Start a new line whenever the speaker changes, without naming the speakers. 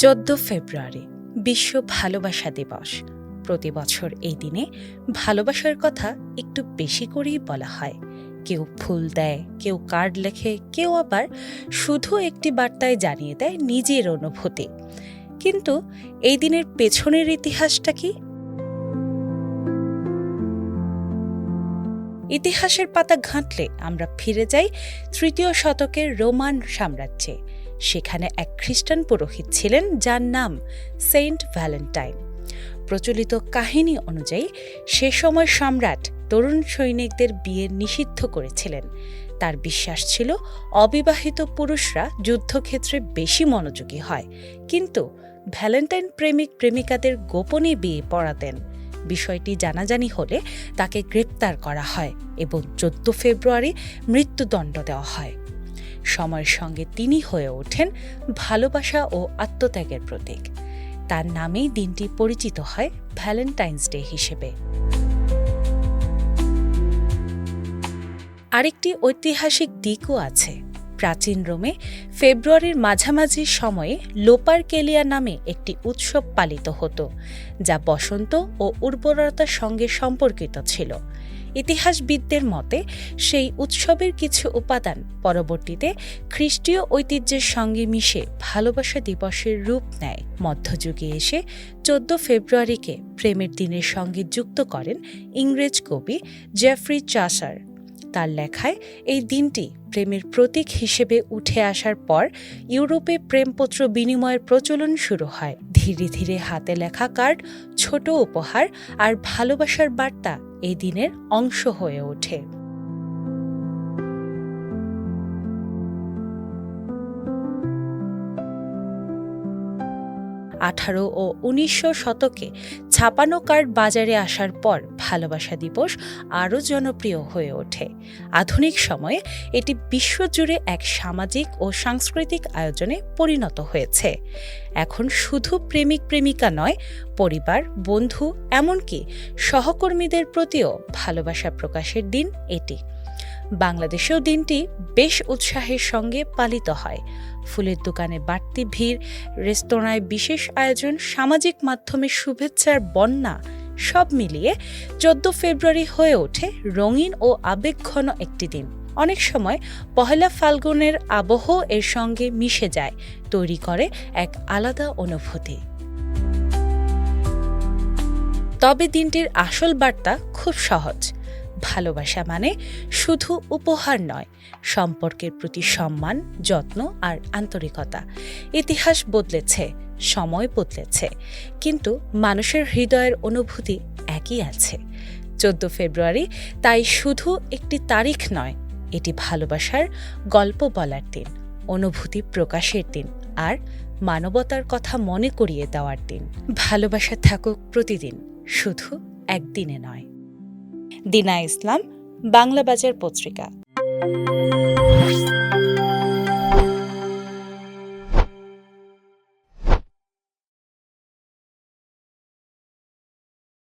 14 ফেব্রুয়ারি বিশ্ব ভালোবাসা দিবস। প্রতি বছর এই দিনে ভালোবাসার কথা একটু বেশি করেই বলা হয়। কেউ ফুল দেয়, কেউ কার্ড লেখে, কেউ আবার শুধু একটি বার্তায় জানিয়ে দেয় নিজের অনুভূতি। কিন্তু এই দিনের পেছনের ইতিহাসটা কি? ইতিহাসের পাতা ঘাঁটলে আমরা ফিরে যাই 3য় শতকের রোমান সাম্রাজ্যে। সেখানে এক খ্রিস্টান পুরোহিত ছিলেন যার নাম সেন্ট ভ্যালেন্টাইন। প্রচলিত কাহিনী অনুযায়ী সে সময় সম্রাট তরুণ সৈনিকদের বিয়ে নিষিদ্ধ করেছিলেন। তার বিশ্বাস ছিল অবিবাহিত পুরুষরা যুদ্ধক্ষেত্রে বেশি মনোযোগী হয়, কিন্তু ভ্যালেন্টাইন প্রেমিক প্রেমিকাদের গোপনে বিয়ে পড়াতেন। বিষয়টি জানাজানি হলে তাকে গ্রেপ্তার করা হয় এবং 14 ফেব্রুয়ারি মৃত্যুদণ্ড দেওয়া হয়। সময়ের সঙ্গে তিনি হয়ে ওঠেন ভালোবাসা ও আত্মত্যাগের প্রতীক। তার নামেই দিনটি পরিচিত হয় ভ্যালেন্টাইন্স ডে হিসেবে। আরেকটি ঐতিহাসিক দিকও আছে। প্রাচীন রোমে ফেব্রুয়ারির মাঝামাঝি সময়ে লোপারকেলিয়া নামে একটি উৎসব পালিত হতো, যা বসন্ত ও উর্বরতার সঙ্গে সম্পর্কিত ছিল। ইতিহাসবিদদের মতে সেই উৎসবের কিছু উপাদান পরবর্তীতে খ্রিস্টীয় ঐতিহ্যের সঙ্গে মিশে ভালোবাসা দিবসের রূপ নেয়। মধ্যযুগে এসে 14 ফেব্রুয়ারিকে প্রেমের দিনের সঙ্গে যুক্ত করেন ইংরেজ কবি জেফ্রি চাসার। তার লেখায় এই দিনটি প্রেমের প্রতীক হিসেবে উঠে আসার পর ইউরোপে প্রেমপত্র বিনিময়ের প্রচলন শুরু হয়। ধীরে ধীরে হাতে লেখা কার্ড, ছোট উপহার আর ভালোবাসার বার্তা এই দিনের অংশ হয়ে ওঠে। 18 ও 1900 শতকে ছাপানো কার্ড বাজারে আসার পর ভালোবাসা দিবস আরও জনপ্রিয় হয়ে ওঠে। আধুনিক সময়ে এটি বিশ্বজুড়ে এক সামাজিক ও সাংস্কৃতিক আয়োজনে পরিণত হয়েছে। এখন শুধু প্রেমিক প্রেমিকা নয়, পরিবার, বন্ধু, এমনকি সহকর্মীদের প্রতিও ভালোবাসা প্রকাশের দিন এটি। বাংলাদেশেও দিনটি বেশ উৎসাহের সঙ্গে পালিত হয়। ফুলের দোকানে বাড়তি ভিড়, রেস্তোরাঁয় বিশেষ আয়োজন, সামাজিক মাধ্যমে শুভেচ্ছার বন্যা, সব মিলিয়ে 14 ফেব্রুয়ারি হয়ে ওঠে রঙিন ও আবেগঘন একটি দিন। অনেক সময় পহেলা ফাল্গুনের আবহ এর সঙ্গে মিশে যায়, তৈরি করে এক আলাদা অনুভূতি। তবে দিনটির আসল বার্তা খুব সহজ। ভালোবাসা মানে শুধু উপহার নয়, সম্পর্কের প্রতি সম্মান, যত্ন আর আন্তরিকতা। ইতিহাস বদলেছে, সময় বদলেছে, কিন্তু মানুষের হৃদয়ের অনুভূতি একই আছে। 14 ফেব্রুয়ারি তাই শুধু একটি তারিখ নয়, এটি ভালোবাসার গল্প বলার দিন, অনুভূতি প্রকাশের দিন আর মানবতার কথা মনে করিয়ে দেওয়ার দিন। ভালোবাসা থাকুক প্রতিদিন, শুধু একদিনে নয়। দিনা ইসলাম, বাংলা বাজার পত্রিকা।